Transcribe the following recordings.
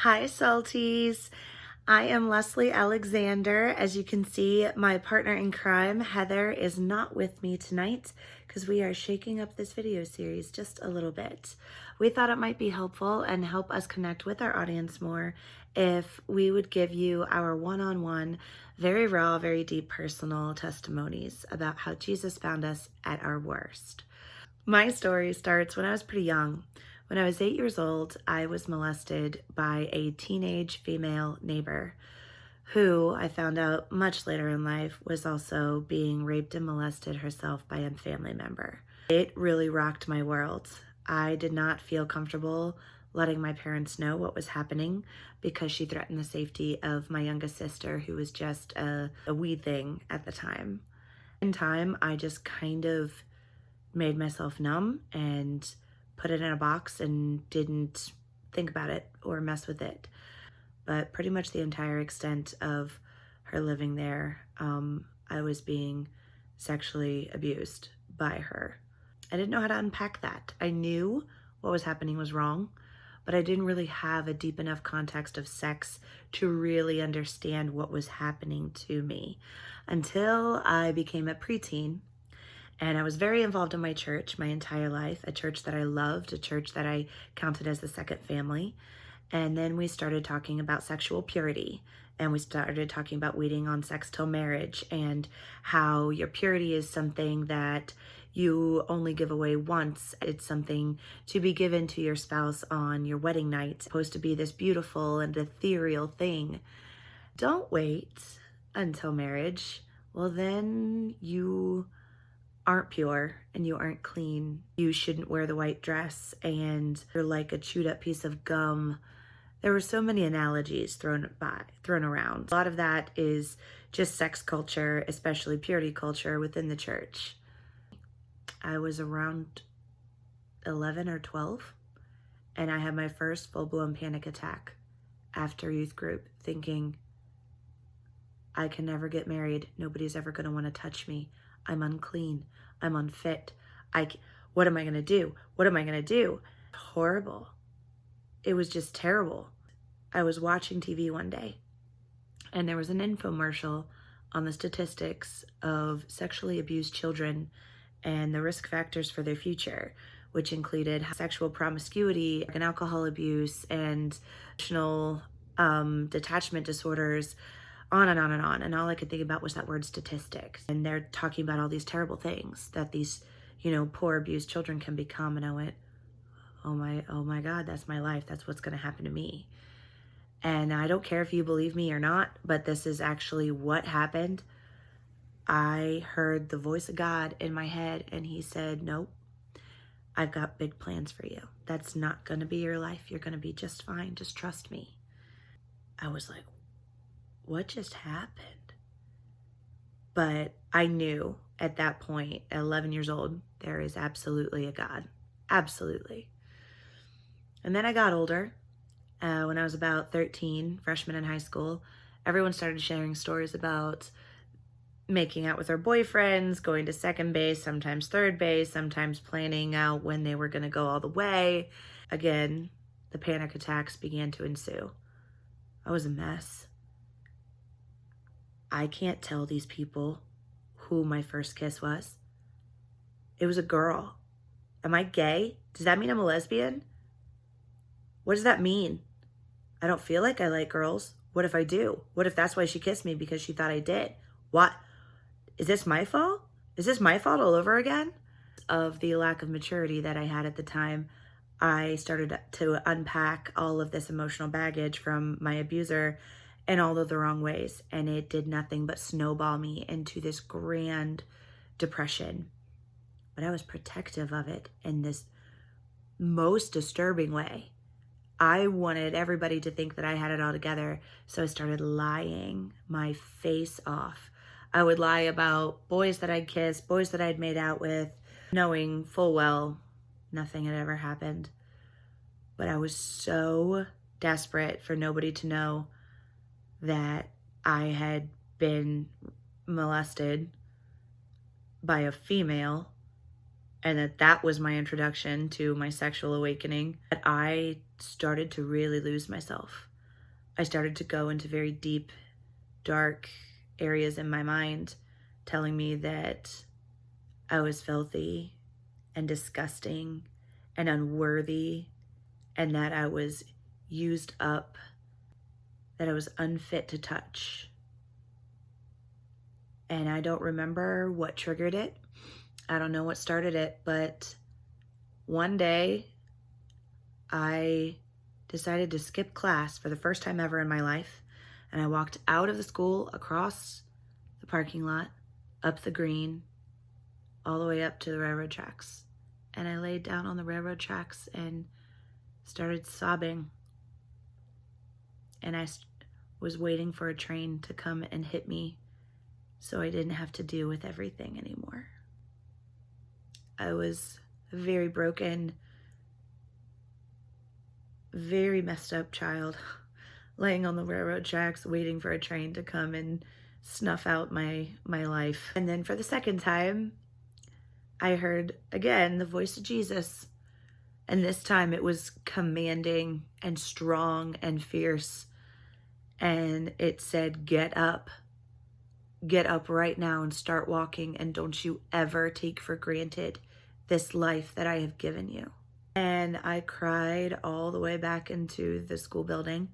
Hi, Salties. I am Leslie Alexander. As you can see, my partner in crime, Heather, is not with me tonight because we are shaking up this video series just a little bit. We thought it might be helpful and help us connect with our audience more if we would give you our one-on-one, very raw, very deep personal testimonies about how Jesus found us at our worst. My story starts when I was pretty young. When I was 8 years old, I was molested by a teenage female neighbor who I found out much later in life was also being raped and molested herself by a family member. It really rocked my world. I did not feel comfortable letting my parents know what was happening because she threatened the safety of my youngest sister, who was just a wee thing at the time. In time, I just kind of made myself numb and put it in a box and didn't think about it or mess with it. But pretty much the entire extent of her living there, I was being sexually abused by her. I didn't know how to unpack that. I knew what was happening was wrong, but I didn't really have a deep enough context of sex to really understand what was happening to me until I became a preteen. And I was very involved in my church my entire life, a church that I loved, a church that I counted as the second family. And then we started talking about sexual purity, and we started talking about waiting on sex till marriage and how your purity is something that you only give away once. It's something to be given to your spouse on your wedding night. It's supposed to be this beautiful and ethereal thing. Don't wait until marriage. Well, then you aren't pure and you aren't clean. You shouldn't wear the white dress and you're like a chewed up piece of gum. There were so many analogies thrown around. A lot of that is just sex culture, especially purity culture within the church. I was around 11 or 12 and I had my first full-blown panic attack after youth group, thinking, I can never get married. Nobody's ever going to want to touch me. I'm unclean. I'm unfit. What am I going to do? What am I going to do? Horrible. It was just terrible. I was watching TV one day and there was an infomercial on the statistics of sexually abused children and the risk factors for their future, which included sexual promiscuity and alcohol abuse and emotional detachment disorders, on and on and on. And all I could think about was that word statistics. And they're talking about all these terrible things that these, poor abused children can become. And I went, oh my God, that's my life. That's what's going to happen to me. And I don't care if you believe me or not, but this is actually what happened. I heard the voice of God in my head and he said, nope, I've got big plans for you. That's not going to be your life. You're going to be just fine. Just trust me. I was like, what just happened? But I knew at that point, at 11 years old, there is absolutely a God. Absolutely. And then I got older. When I was about 13, freshman in high school, everyone started sharing stories about making out with their boyfriends, going to second base, sometimes third base, sometimes planning out when they were going to go all the way. Again, the panic attacks began to ensue. I was a mess. I can't tell these people who my first kiss was. It was a girl. Am I gay? Does that mean I'm a lesbian? What does that mean? I don't feel like I like girls. What if I do? What if that's why she kissed me, because she thought I did? What? Is this my fault? Is this my fault all over again? Of the lack of maturity that I had at the time, I started to unpack all of this emotional baggage from my abuser in all of the wrong ways. And it did nothing but snowball me into this grand depression. But I was protective of it in this most disturbing way. I wanted everybody to think that I had it all together. So I started lying my face off. I would lie about boys that I'd kissed, boys that I'd made out with, knowing full well nothing had ever happened. But I was so desperate for nobody to know that I had been molested by a female and that was my introduction to my sexual awakening, that I started to really lose myself. I started to go into very deep, dark areas in my mind, telling me that I was filthy and disgusting and unworthy, and that I was used up, that I was unfit to touch. And I don't remember what triggered it. I don't know what started it, but one day I decided to skip class for the first time ever in my life. And I walked out of the school, across the parking lot, up the green, all the way up to the railroad tracks. And I laid down on the railroad tracks and started sobbing. And I was waiting for a train to come and hit me so I didn't have to deal with everything anymore. I was a very broken, very messed up child, laying on the railroad tracks waiting for a train to come and snuff out my life. And then for the second time, I heard again the voice of Jesus. And this time it was commanding and strong and fierce. And it said, get up right now and start walking. And don't you ever take for granted this life that I have given you. And I cried all the way back into the school building,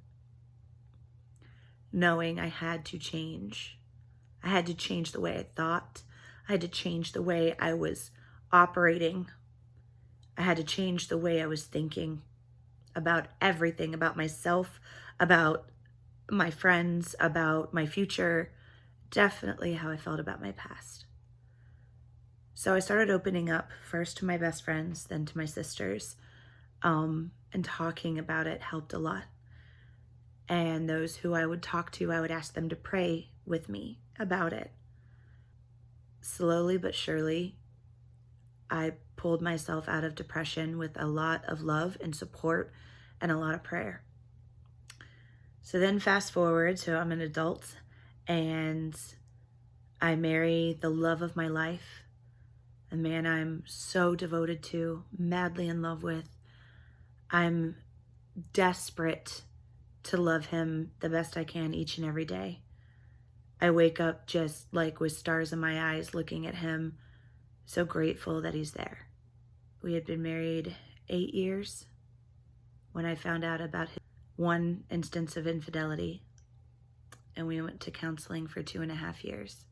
knowing I had to change. I had to change the way I thought. I had to change the way I was operating. I had to change the way I was thinking about everything, about myself, about my friends, about my future, definitely how I felt about my past. So I started opening up first to my best friends, then to my sisters, and talking about it helped a lot. And those who I would talk to, I would ask them to pray with me about it. Slowly but surely, I pulled myself out of depression with a lot of love and support and a lot of prayer. So then fast forward, so I'm an adult and I marry the love of my life, a man I'm so devoted to, madly in love with. I'm desperate to love him the best I can each and every day. I wake up just like with stars in my eyes looking at him, so grateful that he's there. We had been married 8 years when I found out about his one instance of infidelity, and we went to counseling for 2.5 years.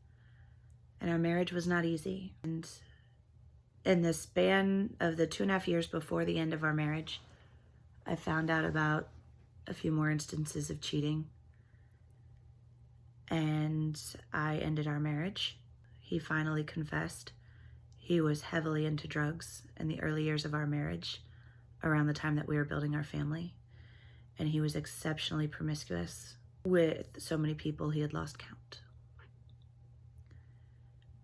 And our marriage was not easy. And in the span of the 2.5 years before the end of our marriage, I found out about a few more instances of cheating. And I ended our marriage. He finally confessed. He was heavily into drugs in the early years of our marriage, around the time that we were building our family. And he was exceptionally promiscuous with so many people he had lost count.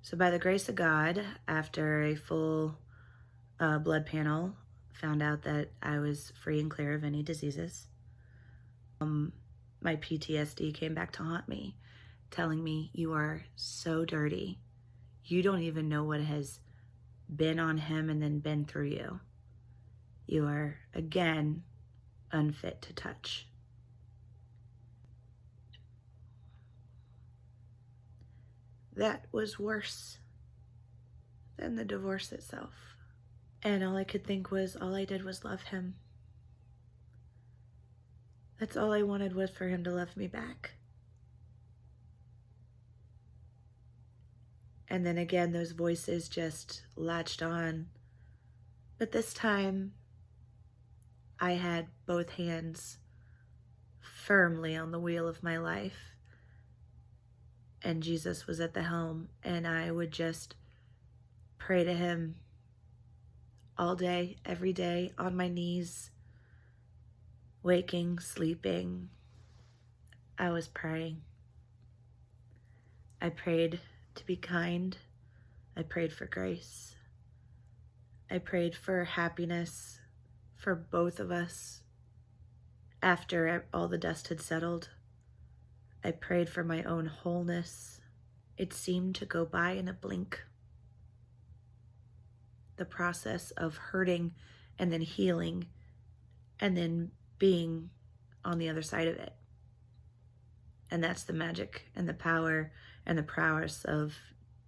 So by the grace of God, after a full blood panel, found out that I was free and clear of any diseases. My PTSD came back to haunt me, telling me, you are so dirty. You don't even know what has been on him and then been through you. You are, again, unfit to touch. That was worse than the divorce itself. And all I could think was, all I did was love him. That's all I wanted, was for him to love me back. And then again, those voices just latched on. But this time, I had both hands firmly on the wheel of my life. And Jesus was at the helm, and I would just pray to him all day, every day, on my knees, waking, sleeping. I was praying. I prayed to be kind. I prayed for grace. I prayed for happiness for both of us after all the dust had settled. I prayed for my own wholeness. It seemed to go by in a blink. The process of hurting and then healing and then being on the other side of it. And that's the magic and the power and the prowess of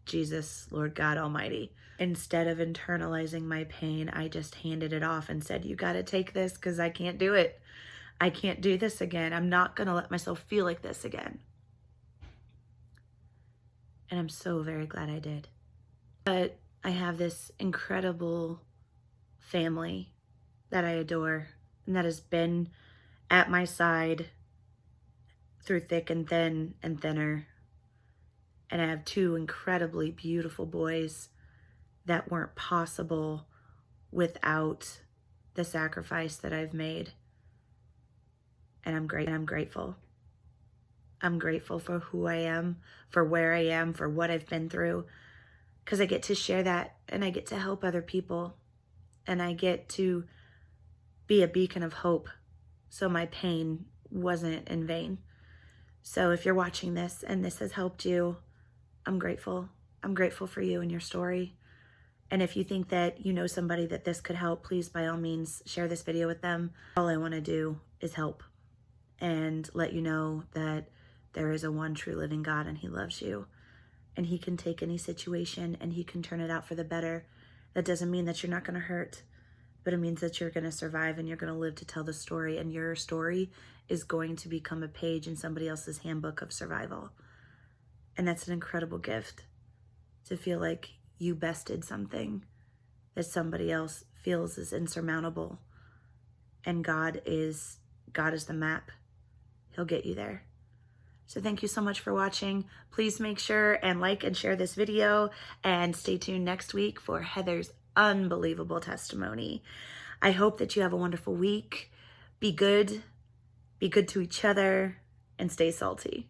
Jesus, Lord God Almighty. Instead of internalizing my pain, I just handed it off and said, you got to take this because I can't do it. I can't do this again. I'm not going to let myself feel like this again. And I'm so very glad I did. But I have this incredible family that I adore and that has been at my side through thick and thin and thinner. And I have two incredibly beautiful boys that weren't possible without the sacrifice that I've made. And I'm grateful. I'm grateful for who I am, for where I am, for what I've been through, because I get to share that and I get to help other people and I get to be a beacon of hope so my pain wasn't in vain. So if you're watching this and this has helped you, I'm grateful. I'm grateful for you and your story. And if you think that you know somebody that this could help, please, by all means, share this video with them. All I want to do is help and let you know that there is a one true living God and he loves you. And he can take any situation and he can turn it out for the better. That doesn't mean that you're not going to hurt, but it means that you're going to survive and you're going to live to tell the story. And your story is going to become a page in somebody else's handbook of survival. And that's an incredible gift, to feel like you bested something that somebody else feels is insurmountable. And God is the map. He'll get you there. So thank you so much for watching. Please make sure and like and share this video and stay tuned next week for Heather's unbelievable testimony. I hope that you have a wonderful week. Be good to each other, and stay salty.